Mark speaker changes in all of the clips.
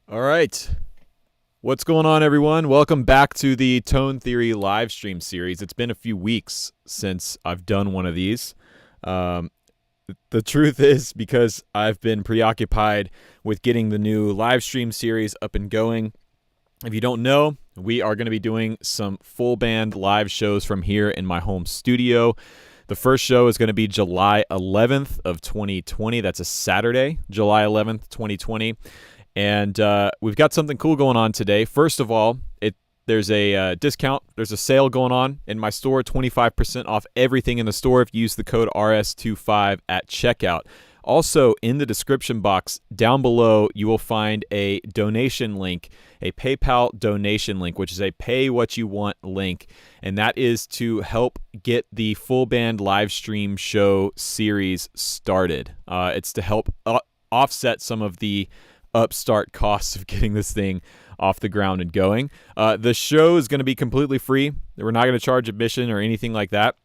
Speaker 1: All right. What's going on, everyone? Welcome back to the Tone Theory live stream series. It's been a few weeks since I've done one of these. The truth is, because I've been preoccupied with getting the new live stream series up and going. If you don't know, we are going to be doing some full band live shows from here in my home studio. The first show is going to be July 11th of 2020. That's a Saturday, July 11th, 2020. And we've got something cool going on today. First of all, there's a discount. There's a sale going on in my store, 25% off everything in the store if you use the code RS25 at checkout. Also, in the description box down below, you will find a donation link, a PayPal donation link, which is a pay what you want link. And that is to help get the full band live stream show series started. It's to help offset some of the upstart costs of getting this thing off the ground and going. The show is going to be completely free. We're not going to charge admission or anything like that.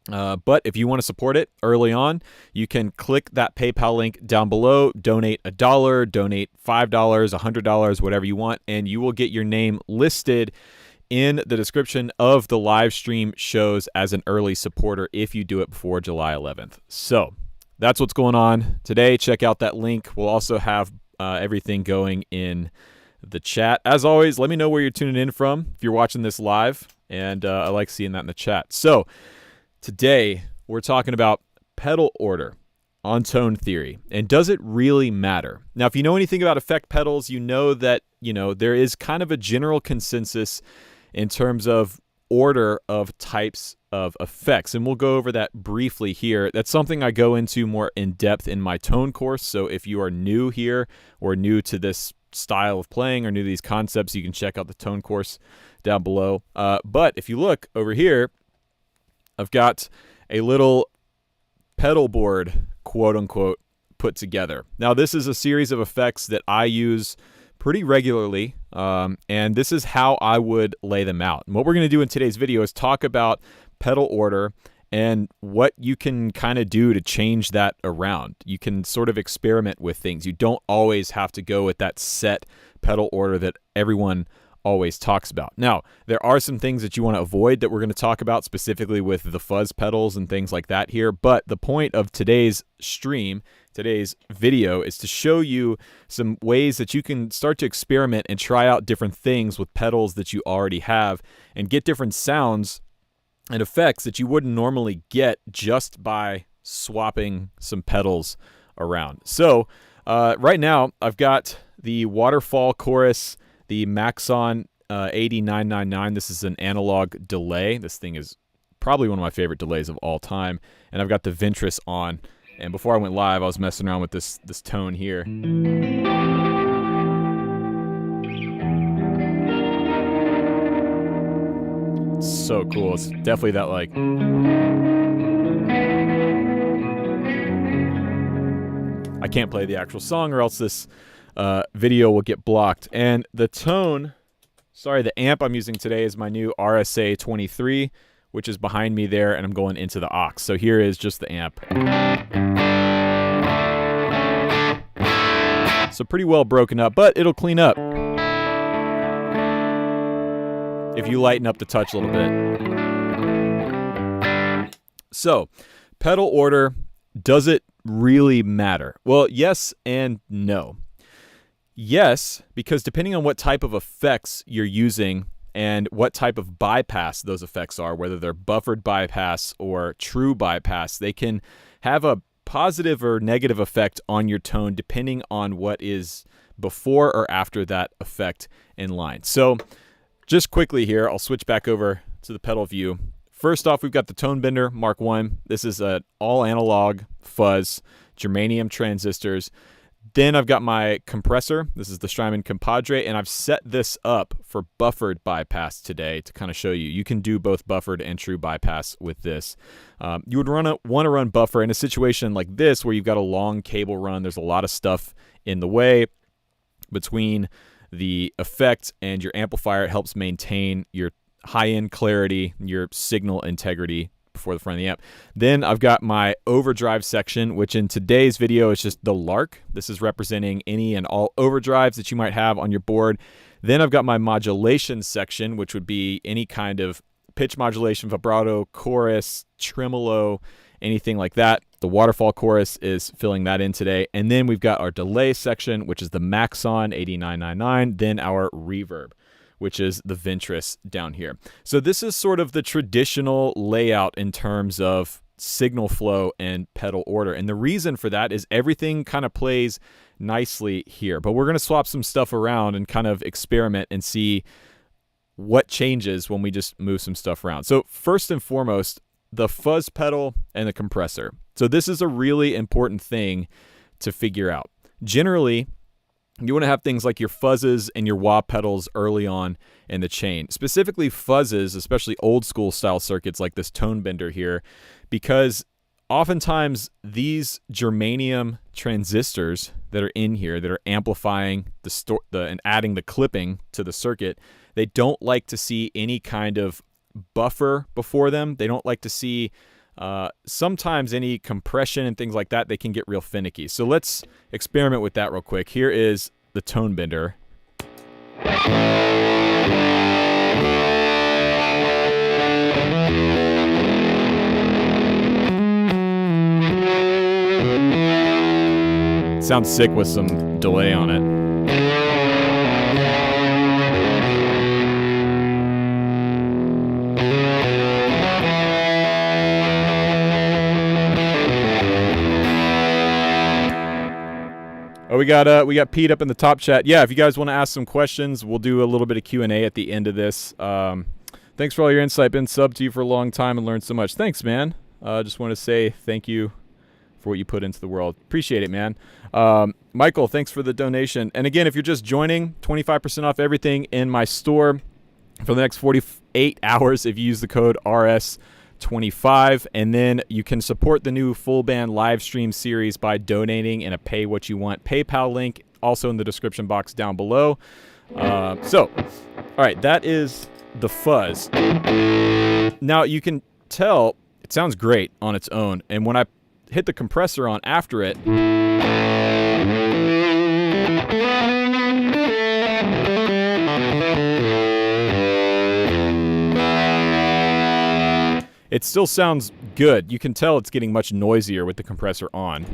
Speaker 1: But if you want to support it early on, you can click that PayPal link down below, donate $1, donate $5, $100, whatever you want, and you will get your name listed in the description of the live stream shows as an early supporter if you do it before July 11th. So that's what's going on today. Check out that link. We'll also have everything going in the chat. As always, let me know where you're tuning in from if you're watching this live, and I like seeing that in the chat. So today we're talking about pedal order on Tone Theory, and does it really matter? Now, if you know anything about effect pedals, you know that there is kind of a general consensus in terms of order of types of effects, and we'll go over that briefly here. That's something I go into more in depth in my tone course, so if you are new here or new to this style of playing or new to these concepts, you can check out the tone course down below. But if you look over here, I've got a little pedal board, quote unquote, put together. Now, this is a series of effects that I use pretty regularly, and this is how I would lay them out. And what we're going to do in today's video is talk about pedal order and what you can kind of do to change that around. You can sort of experiment with things. You don't always have to go with that set pedal order that everyone always talks about. Now, there are some things that you want to avoid that we're going to talk about specifically with the fuzz pedals and things like that here, but the point of today's stream, today's video, is to show you some ways that you can start to experiment and try out different things with pedals that you already have and get different sounds and effects that you wouldn't normally get just by swapping some pedals around. So right now I've got the Waterfall Chorus, the Maxon 8999. This is an analog delay. This thing is probably one of my favorite delays of all time. And I've got the Ventress on. And before I went live, I was messing around with this tone here. It's so cool. It's definitely that, like, I can't play the actual song or else this video will get blocked. And the tone, the amp I'm using today is my new RSA 23, which is behind me there, and I'm going into the aux. So here is just the amp. So pretty well broken up, but it'll clean up if you lighten up the touch a little bit. So, pedal order, does it really matter? Well, yes and no. Yes, because depending on what type of effects you're using and what type of bypass those effects are, whether they're buffered bypass or true bypass, they can have a positive or negative effect on your tone depending on what is before or after that effect in line. So just quickly here, I'll switch back over to the pedal view. First off, we've got the Tone Bender Mark 1. This is an all analog fuzz, germanium transistors. Then I've got my compressor. This is the Strymon Compadre, and I've set this up for buffered bypass today to kind of show you. You can do both buffered and true bypass with this. You would want to run buffer in a situation like this where you've got a long cable run. There's a lot of stuff in the way between the effect and your amplifier. It helps maintain your high-end clarity, your signal integrity before the front of the amp. Then I've got my overdrive section, which in today's video is just the Lark. This is representing any and all overdrives that you might have on your board. Then I've got my modulation section, which would be any kind of pitch modulation, vibrato, chorus, tremolo, anything like that. The waterfall chorus is filling that in today. And then we've got our delay section, which is the Maxon 8999. Then our reverb, which is the Ventris down here. So this is sort of the traditional layout in terms of signal flow and pedal order. And the reason for that is everything kind of plays nicely here. But we're going to swap some stuff around and kind of experiment and see what changes when we just move some stuff around. So first and foremost, the fuzz pedal and the compressor. So this is a really important thing to figure out. Generally, you want to have things like your fuzzes and your wah pedals early on in the chain. Specifically fuzzes, especially old school style circuits like this tone bender here, because oftentimes these germanium transistors that are in here that are amplifying and adding the clipping to the circuit, they don't like to see any kind of buffer before them. They don't like to see sometimes any compression and things like that. They can get real finicky. So let's experiment with that real quick. Here is the tone bender. Sounds sick with some delay on it. Oh, we got Pete up in the top chat. Yeah, if you guys want to ask some questions, we'll do a little bit of Q&A at the end of this. Thanks for all your insight. Been subbed to you for a long time and learned so much. Thanks, man. Just want to say thank you for what you put into the world. Appreciate it, man. Michael, thanks for the donation. And again, if you're just joining, 25% off everything in my store for the next 48 hours if you use the code RS25, and then you can support the new full band live stream series by donating in a pay what you want PayPal link, also in the description box down below. All right, that is the fuzz. Now you can tell it sounds great on its own, and when I hit the compressor on after it, it still sounds good. You can tell it's getting much noisier with the compressor on.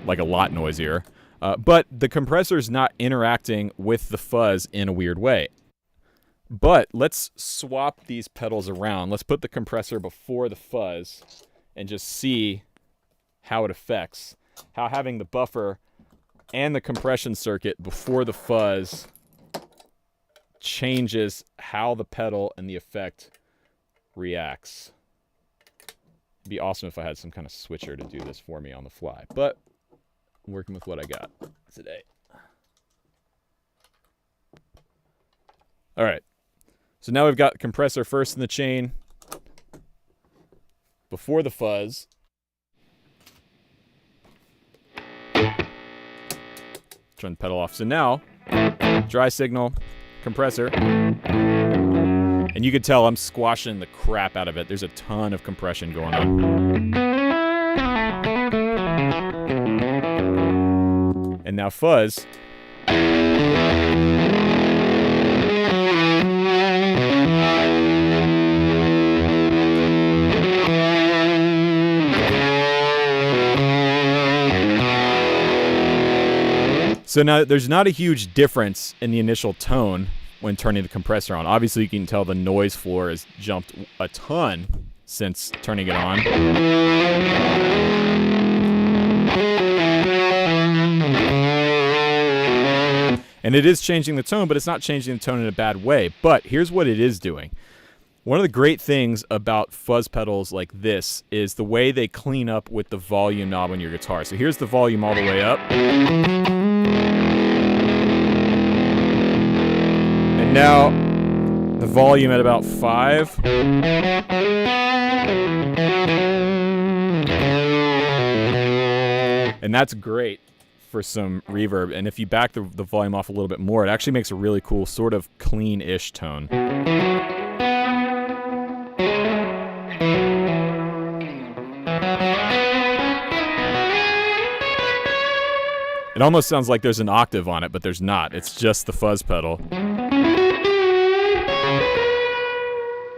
Speaker 1: Like a lot noisier. But the compressor's not interacting with the fuzz in a weird way. But let's swap these pedals around. Let's put the compressor before the fuzz and just see how it affects. How having the buffer and the compression circuit before the fuzz changes how the pedal and the effect reacts. It'd be awesome if I had some kind of switcher to do this for me on the fly, but I'm working with what I got today. All right, so now we've got the compressor first in the chain before the fuzz. Turn the pedal off. So now, dry signal, compressor. And you can tell I'm squashing the crap out of it. There's a ton of compression going on. And now fuzz. So now there's not a huge difference in the initial tone when turning the compressor on. Obviously, you can tell the noise floor has jumped a ton since turning it on. And it is changing the tone, but it's not changing the tone in a bad way. But here's what it is doing. One of the great things about fuzz pedals like this is the way they clean up with the volume knob on your guitar. So here's the volume all the way up. And now the volume at about 5. And that's great for some reverb. And if you back the volume off a little bit more, it actually makes a really cool sort of clean-ish tone. It almost sounds like there's an octave on it, but there's not. It's just the fuzz pedal.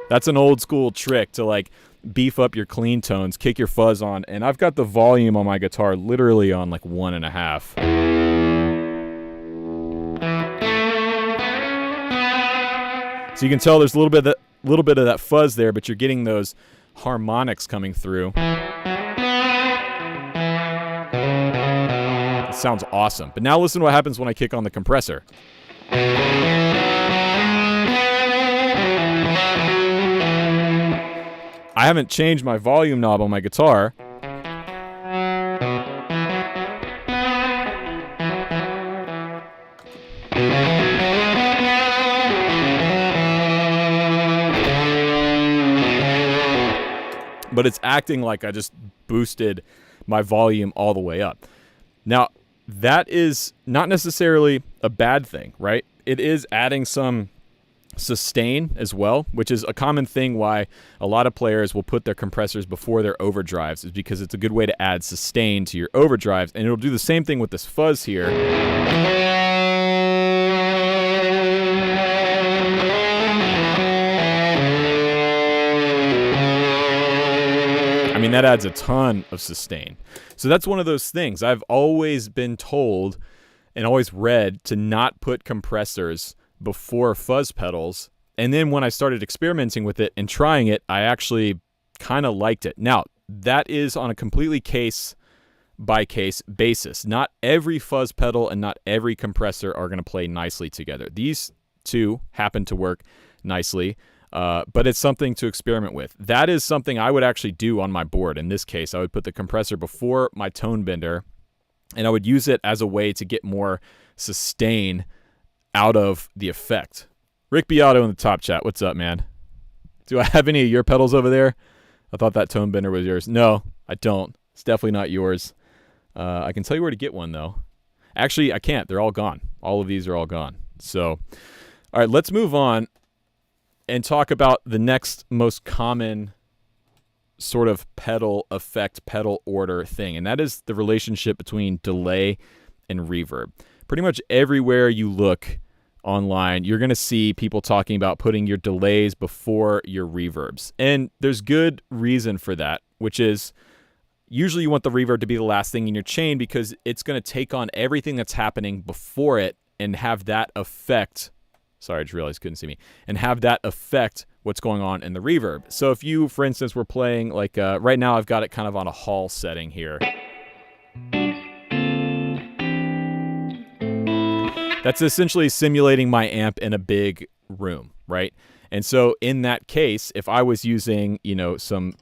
Speaker 1: That's an old school trick to like beef up your clean tones, kick your fuzz on, and I've got the volume on my guitar literally on like 1.5. So you can tell there's a little bit of that fuzz there, but you're getting those harmonics coming through. It sounds awesome. But now listen to what happens when I kick on the compressor. I haven't changed my volume knob on my guitar. But it's acting like I just boosted my volume all the way up. Now, that is not necessarily a bad thing, right? It is adding some sustain as well, which is a common thing why a lot of players will put their compressors before their overdrives, is because it's a good way to add sustain to your overdrives, and it'll do the same thing with this fuzz here. I mean, that adds a ton of sustain. So that's one of those things. I've always been told and always read to not put compressors before fuzz pedals. And then when I started experimenting with it and trying it, I actually kind of liked it. Now, that is on a completely case-by-case basis. Not every fuzz pedal and not every compressor are going to play nicely together. These two happen to work nicely. But it's something to experiment with. That is something I would actually do on my board. In this case, I would put the compressor before my tone bender, and I would use it as a way to get more sustain out of the effect. Rick Beato in the top chat. What's up, man? Do I have any of your pedals over there? I thought that tone bender was yours. No, I don't. It's definitely not yours. I can tell you where to get one, though. Actually, I can't. They're all gone. All of these are all gone. So, all right, let's move on and talk about the next most common sort of pedal effect, pedal order thing, and that is the relationship between delay and reverb. Pretty much everywhere you look online, you're going to see people talking about putting your delays before your reverbs, and there's good reason for that, which is usually you want the reverb to be the last thing in your chain because it's going to take on everything that's happening before it and have that affect. Sorry, I just realized you couldn't see me. And have that affect what's going on in the reverb. So if you, for instance, were playing, like right now I've got it kind of on a hall setting here. That's essentially simulating my amp in a big room, right? And so in that case, if I was using, you know, some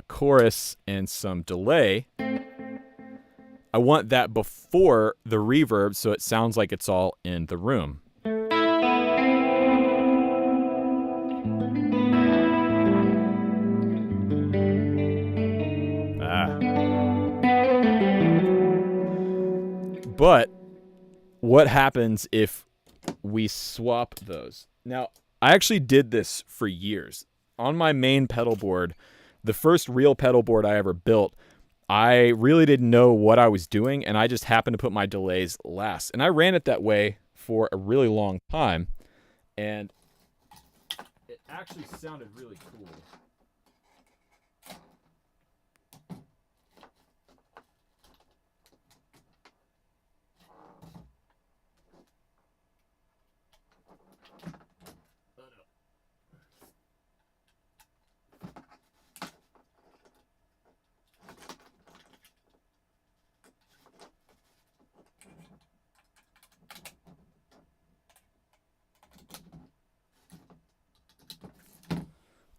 Speaker 1: chorus and some delay, I want that before the reverb so it sounds like it's all in the room. But what happens if we swap those? Now, I actually did this for years. On my main pedal board, the first real pedal board I ever built, I really didn't know what I was doing, and I just happened to put my delays last. And I ran it that way for a really long time, and it actually sounded really cool.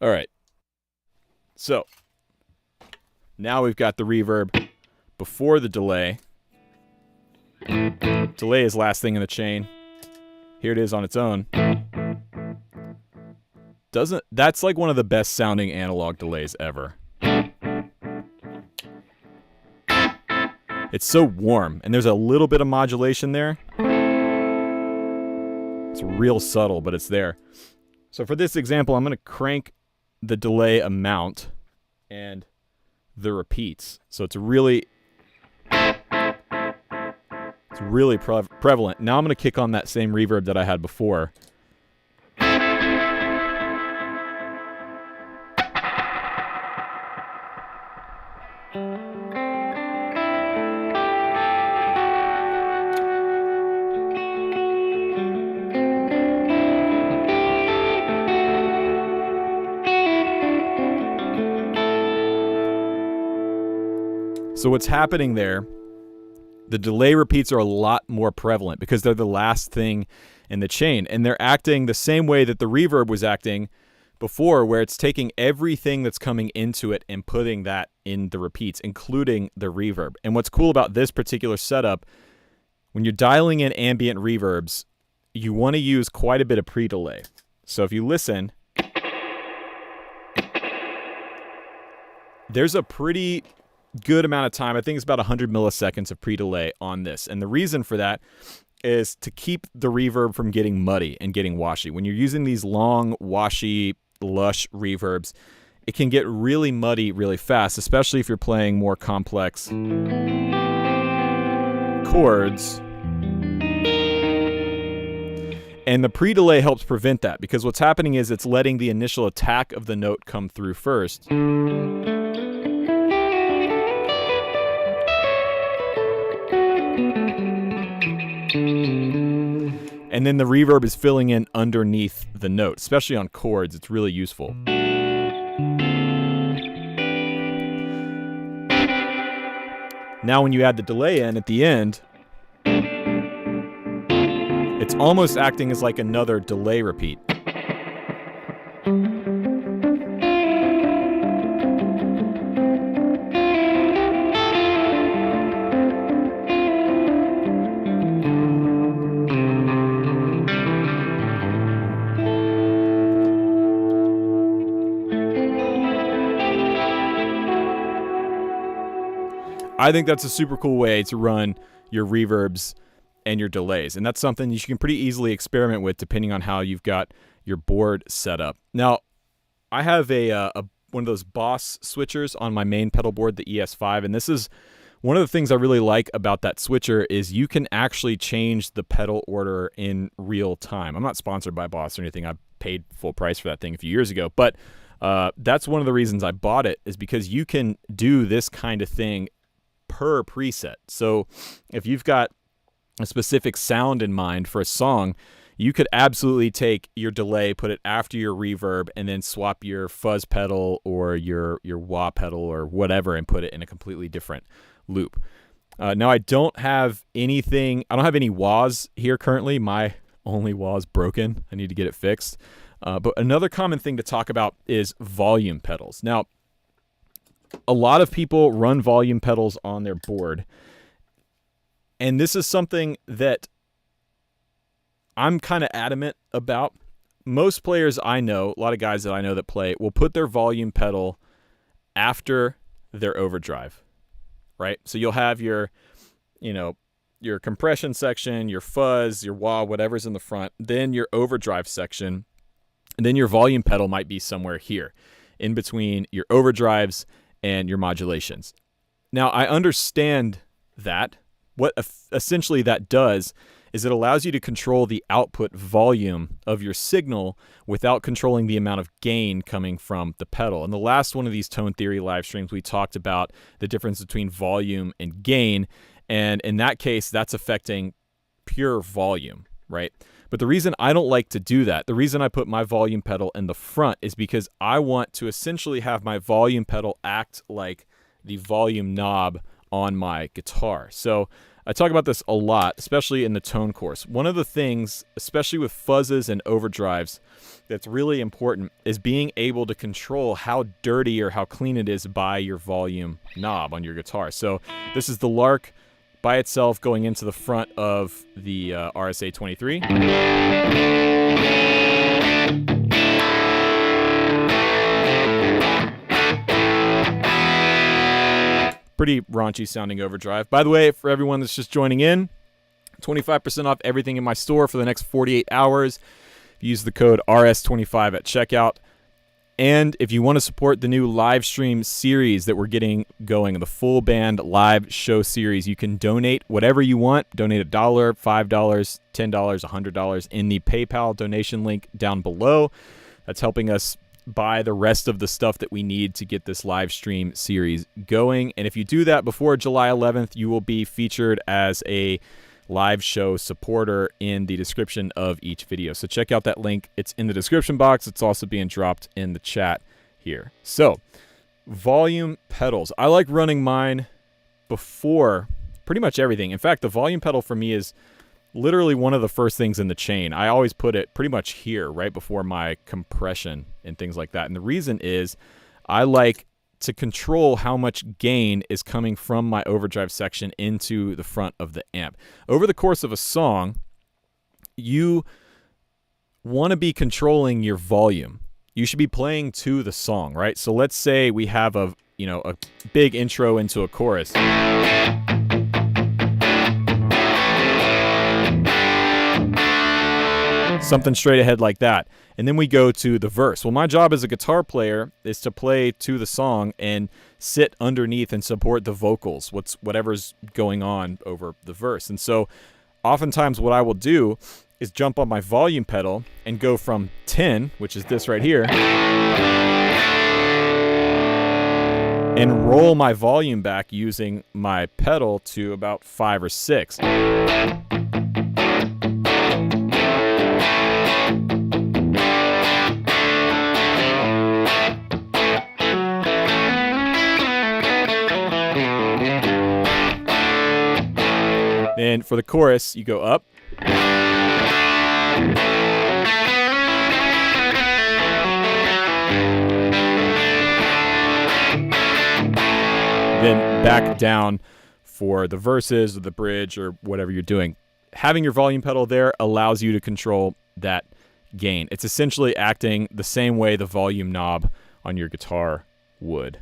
Speaker 1: All right, so now we've got the reverb before the delay. Delay is last thing in the chain. Here it is on its own. That's like one of the best sounding analog delays ever. It's so warm, and there's a little bit of modulation there. It's real subtle, but it's there. So for this example, I'm going to crank the delay amount and the repeats. So it's really It's really prevalent. Now I'm going to kick on that same reverb that I had before. So what's happening there, the delay repeats are a lot more prevalent because they're the last thing in the chain. And they're acting the same way that the reverb was acting before, where it's taking everything that's coming into it and putting that in the repeats, including the reverb. And what's cool about this particular setup, when you're dialing in ambient reverbs, you want to use quite a bit of pre-delay. So if you listen, there's a pretty good amount of time. I think it's about 100 milliseconds of pre-delay on this. And the reason for that is to keep the reverb from getting muddy and getting washy. When you're using these long, washy, lush reverbs, it can get really muddy really fast, especially if you're playing more complex chords. And the pre-delay helps prevent that, because what's happening is it's letting the initial attack of the note come through first. And then the reverb is filling in underneath the note, especially on chords. It's really useful. Now when you add the delay in at the end, it's almost acting as like another delay repeat. I think that's a super cool way to run your reverbs and your delays. And that's something you can pretty easily experiment with depending on how you've got your board set up. Now, I have one of those Boss switchers on my main pedal board, the ES5, and this is one of the things I really like about that switcher is you can actually change the pedal order in real time. I'm not sponsored by Boss or anything. I paid full price for that thing a few years ago, but that's one of the reasons I bought it, is because you can do this kind of thing per preset. So if you've got a specific sound in mind for a song, you could absolutely take your delay, put it after your reverb, and then swap your fuzz pedal or your wah pedal or whatever and put it in a completely different loop. Now I don't have any wahs here currently. My only wah is broken. I need to get it fixed. But another common thing to talk about is volume pedals. Now, a lot of people run volume pedals on their board, and this is something that I'm kind of adamant about. Most players I know, a lot of guys that I know that play, will put their volume pedal after their overdrive, right? So you'll have your compression section, your fuzz, your wah, whatever's in the front, then your overdrive section, and then your volume pedal might be somewhere here in between your overdrives and your modulations. Now, I understand that. What essentially that does is it allows you to control the output volume of your signal without controlling the amount of gain coming from the pedal. In the last one of these Tone Theory live streams, we talked about the difference between volume and gain, and in that case, that's affecting pure volume, right? But the reason I don't like to do that, the reason I put my volume pedal in the front, is because I want to essentially have my volume pedal act like the volume knob on my guitar. So I talk about this a lot, especially in the tone course. One of the things, especially with fuzzes and overdrives, that's really important is being able to control how dirty or how clean it is by your volume knob on your guitar. So this is the Lark by itself going into the front of the RSA 23. Pretty raunchy sounding overdrive. By the way, for everyone that's just joining in, 25% off everything in my store for the next 48 hours. If you use the code RS25 at checkout. And if you want to support the new live stream series that we're getting going, the full band live show series, you can donate whatever you want. Donate $1, $5, $10, $100 in the PayPal donation link down below. That's helping us buy the rest of the stuff that we need to get this live stream series going. And if you do that before July 11th, you will be featured as a live show supporter in the description of each video. So check out that link. It's in the description box. It's also being dropped in the chat here. So volume pedals. I like running mine before pretty much everything. In fact, the volume pedal for me is literally one of the first things in the chain. I always put it pretty much here right before my compression and things like that. And the reason is I like to control how much gain is coming from my overdrive section into the front of the amp. Over the course of a song, you want to be controlling your volume. You should be playing to the song, right? So let's say we have a big intro into a chorus. Something straight ahead like that. And then we go to the verse. Well, my job as a guitar player is to play to the song and sit underneath and support the vocals, whatever's going on over the verse. And so oftentimes what I will do is jump on my volume pedal and go from 10, which is this right here, and roll my volume back using my pedal to about 5 or 6. Then for the chorus, you go up. Then back down for the verses or the bridge or whatever you're doing. Having your volume pedal there allows you to control that gain. It's essentially acting the same way the volume knob on your guitar would.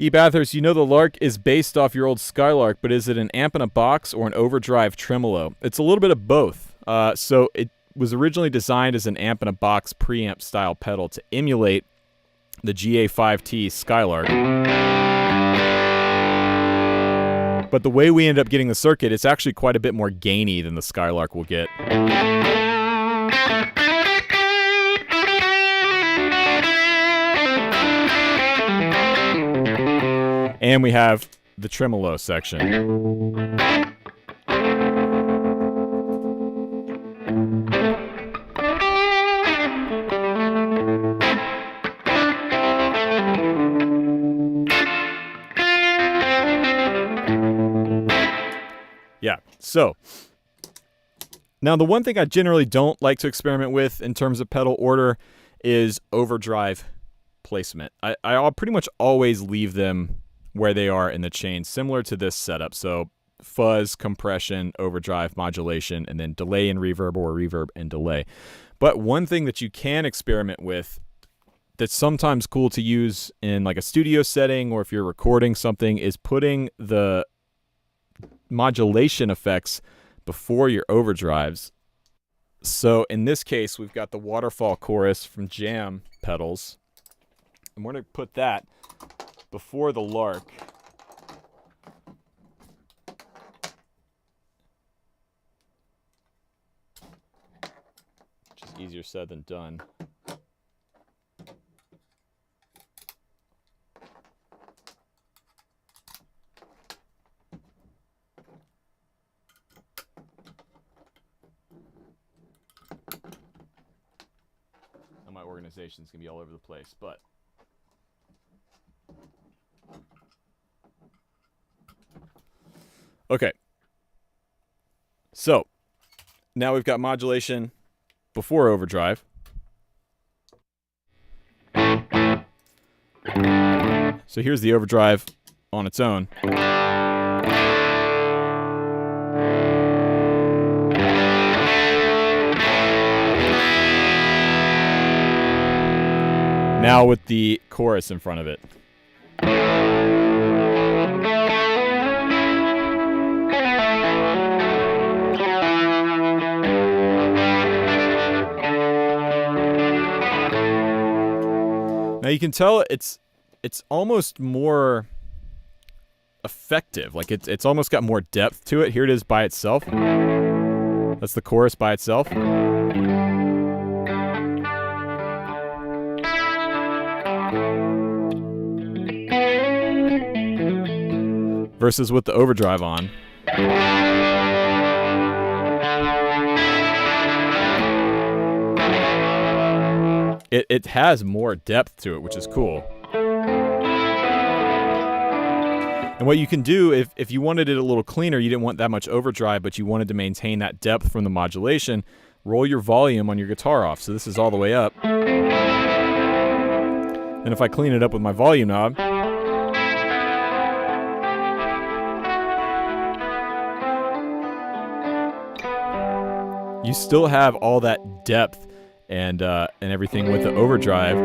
Speaker 1: E. Bathurst, you know the Lark is based off your old Skylark, but is it an amp in a box or an overdrive tremolo? It's a little bit of both. So it was originally designed as an amp in a box preamp style pedal to emulate the GA5T Skylark. But the way we end up getting the circuit, it's actually quite a bit more gainy than the Skylark will get. And we have the tremolo section. Yeah, so now the one thing I generally don't like to experiment with in terms of pedal order is overdrive placement. I'll pretty much always leave them where they are in the chain, similar to this setup. So fuzz, compression, overdrive, modulation, and then delay and reverb or reverb and delay. But one thing that you can experiment with that's sometimes cool to use in like a studio setting or if you're recording something is putting the modulation effects before your overdrives. So in this case, we've got the waterfall chorus from Jam pedals, and we're going to put that before the Lark. Which is easier said than done. Now my organization's going to be all over the place, but okay, so now we've got modulation before overdrive. So here's the overdrive on its own. Now with the chorus in front of it. Now you can tell it's almost more effective. Like it's almost got more depth to it. Here it is by itself. That's the chorus by itself. Versus with the overdrive on. It has more depth to it, which is cool. And what you can do, if you wanted it a little cleaner, you didn't want that much overdrive, but you wanted to maintain that depth from the modulation, roll your volume on your guitar off. So this is all the way up. And if I clean it up with my volume knob, you still have all that depth and everything with the overdrive.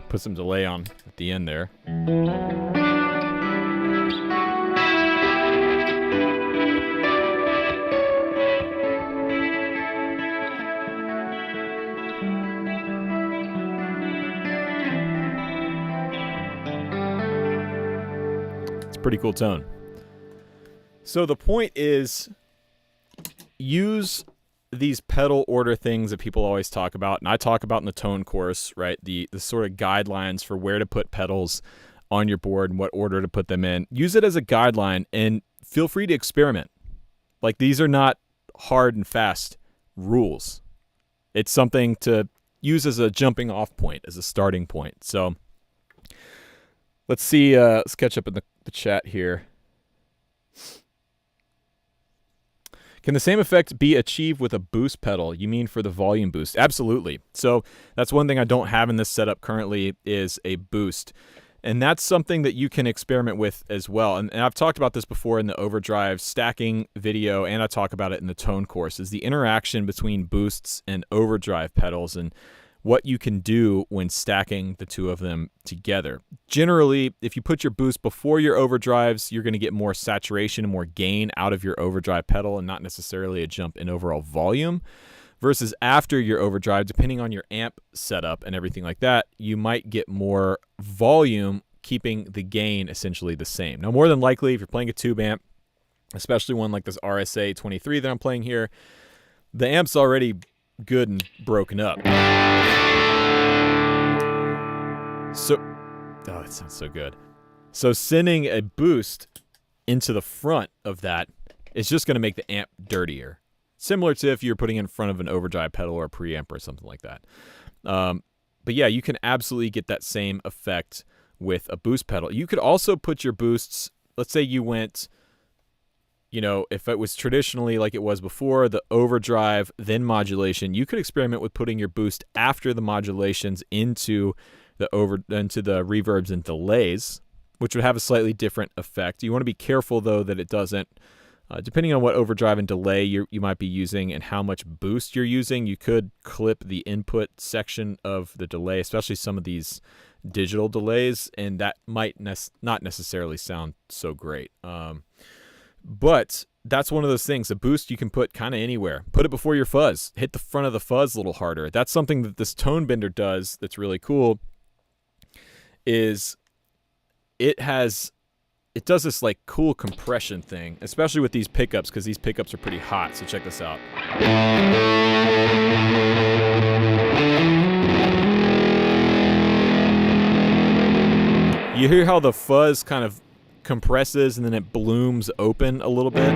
Speaker 1: Put some delay on at the end there. Pretty cool tone. So the point is, use these pedal order things that people always talk about, and I talk about in the tone course, right? The sort of guidelines for where to put pedals on your board and what order to put them in. Use it as a guideline and feel free to experiment. Like, these are not hard and fast rules. It's something to use as a jumping off point, as a starting point. So let's see, let's catch up in the chat here. Can the same effect be achieved with a boost pedal? You mean for the volume boost? Absolutely. So that's one thing I don't have in this setup currently, is a boost. And that's something that you can experiment with as well. And I've talked about this before in the overdrive stacking video, and I talk about it in the tone course, is the interaction between boosts and overdrive pedals and what you can do when stacking the two of them together. Generally, if you put your boost before your overdrives, you're going to get more saturation and more gain out of your overdrive pedal and not necessarily a jump in overall volume. Versus after your overdrive, depending on your amp setup and everything like that, you might get more volume, keeping the gain essentially the same. Now, more than likely, if you're playing a tube amp, especially one like this RSA 23 that I'm playing here, the amp's already good and broken up. So, oh, it sounds so good. So sending a boost into the front of that is just going to make the amp dirtier. Similar to if you're putting in front of an overdrive pedal or a preamp or something like that. But yeah, you can absolutely get that same effect with a boost pedal. You could also put your boosts, let's say you went, you know, if it was traditionally like it was before, the overdrive, then modulation, you could experiment with putting your boost after the modulations into the reverbs and delays, which would have a slightly different effect. You want to be careful, though, that it doesn't, depending on what overdrive and delay you might be using and how much boost you're using, you could clip the input section of the delay, especially some of these digital delays, and that might not necessarily sound so great. But that's one of those things. A boost you can put kind of anywhere. Put it before your fuzz. Hit the front of the fuzz a little harder. That's something that this tone bender does that's really cool, is it does this like cool compression thing, especially with these pickups, because these pickups are pretty hot. So check this out. You hear how the fuzz kind of compresses and then it blooms open a little bit?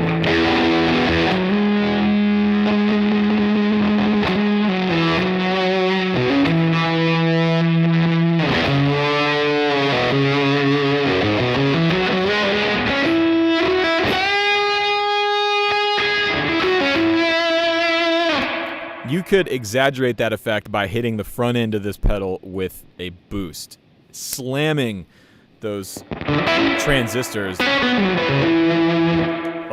Speaker 1: You could exaggerate that effect by hitting the front end of this pedal with a boost, slamming those transistors a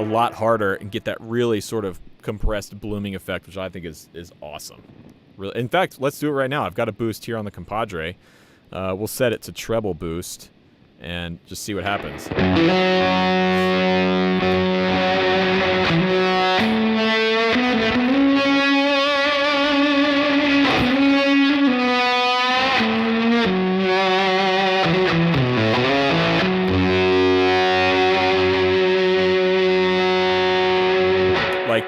Speaker 1: lot harder and get that really sort of compressed blooming effect, which I think is awesome. Really, in fact, let's do it right now. I've got a boost here on the compadre. We'll set it to treble boost and just see what happens.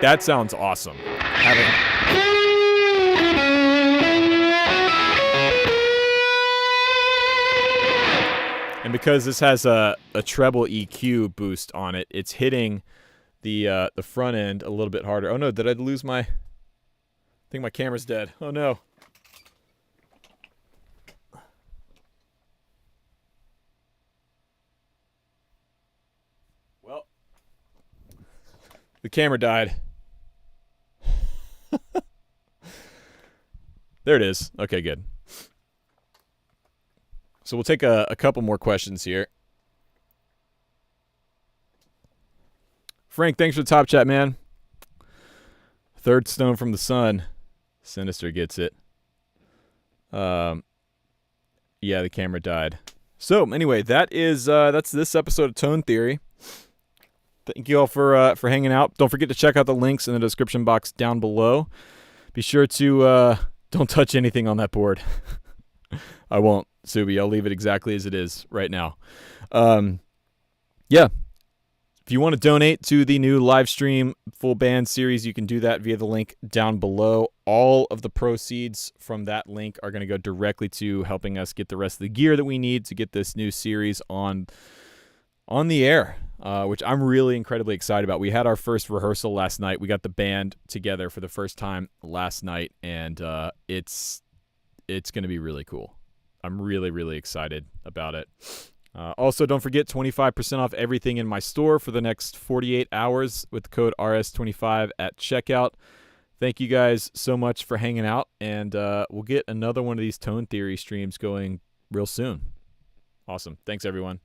Speaker 1: that sounds awesome. And because this has a treble EQ boost on it, it's hitting the front end a little bit harder. Oh no, did I lose my... I think my camera's dead. Oh no. Well, the camera died. There it is. Okay, good. So we'll take a couple more questions here. Frank, thanks for the top chat, man. Third stone from the sun. Sinister gets it. Yeah, the camera died. So anyway, that's this episode of Tone Theory. Thank you all for hanging out. Don't forget to check out the links in the description box down below. Be sure to don't touch anything on that board. I won't, Subi. I'll leave it exactly as it is right now. Yeah. If you want to donate to the new live stream full band series, you can do that via the link down below. All of the proceeds from that link are going to go directly to helping us get the rest of the gear that we need to get this new series on the air, which I'm really incredibly excited about. We had our first rehearsal last night. We got the band together for the first time last night, and it's going to be really cool. I'm really, really excited about it. Also, don't forget 25% off everything in my store for the next 48 hours with the code RS25 at checkout. Thank you guys so much for hanging out, and we'll get another one of these Tone Theory streams going real soon. Awesome. Thanks, everyone.